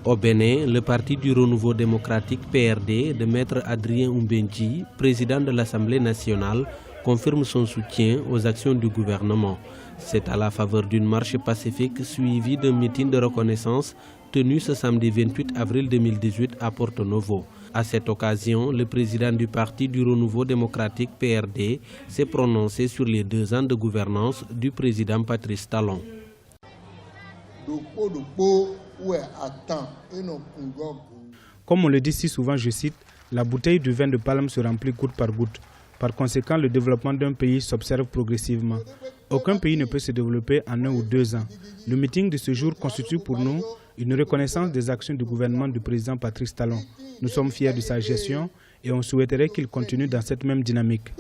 Au Bénin, le parti du renouveau démocratique PRD de Maître Adrien Oumbenji, président de l'Assemblée nationale, confirme son soutien aux actions du gouvernement. C'est à la faveur d'une marche pacifique suivie d'un meeting de reconnaissance tenu ce samedi 28 avril 2018 à Porto Novo. À cette occasion, le président du parti du renouveau démocratique PRD s'est prononcé sur les 2 ans de gouvernance du président Patrice Talon. Comme on le dit si souvent, je cite, la bouteille de vin de palme se remplit goutte par goutte. Par conséquent, le développement d'un pays s'observe progressivement. Aucun pays ne peut se développer en 1 ou 2 ans. Le meeting de ce jour constitue pour nous une reconnaissance des actions du gouvernement du président Patrice Talon. Nous sommes fiers de sa gestion et on souhaiterait qu'il continue dans cette même dynamique.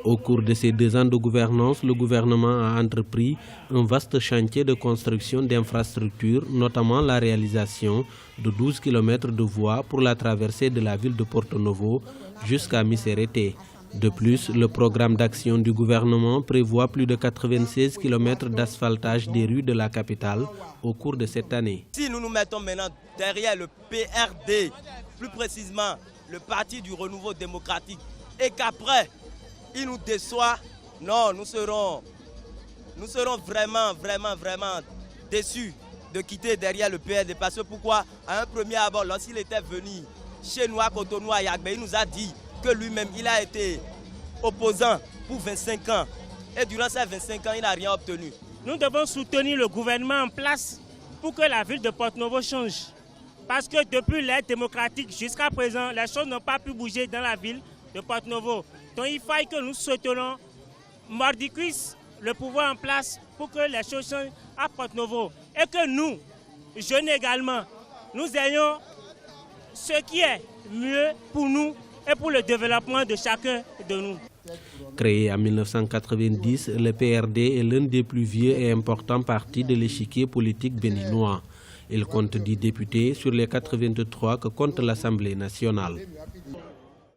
Au cours de ces 2 ans de gouvernance, le gouvernement a entrepris un vaste chantier de construction d'infrastructures, notamment la réalisation de 12 km de voies pour la traversée de la ville de Porto Novo jusqu'à Miserete. De plus, le programme d'action du gouvernement prévoit plus de 96 km d'asphaltage des rues de la capitale au cours de cette année. Si nous nous mettons maintenant derrière le PRD, plus précisément le Parti du renouveau démocratique, et qu'après, il nous déçoit, non, nous serons vraiment déçus de quitter derrière le PRD. Parce que pourquoi? À un premier abord, lorsqu'il était venu chez nous à Cotonou, à Yagbé, il nous a dit que lui-même, il a été opposant pour 25 ans. Et durant ces 25 ans, il n'a rien obtenu. Nous devons soutenir le gouvernement en place pour que la ville de Porto Novo change. Parce que depuis l'ère démocratique jusqu'à présent, les choses n'ont pas pu bouger dans la ville de Porto Novo. Donc il faut que nous soutenons mordicus le pouvoir en place pour que les choses changent à Porto Novo. Et que nous, jeunes également, nous ayons ce qui est mieux pour nous et pour le développement de chacun de nous. Créé en 1990, le PRD est l'un des plus vieux et importants partis de l'échiquier politique béninois. Il compte 10 députés sur les 83 que compte l'Assemblée nationale.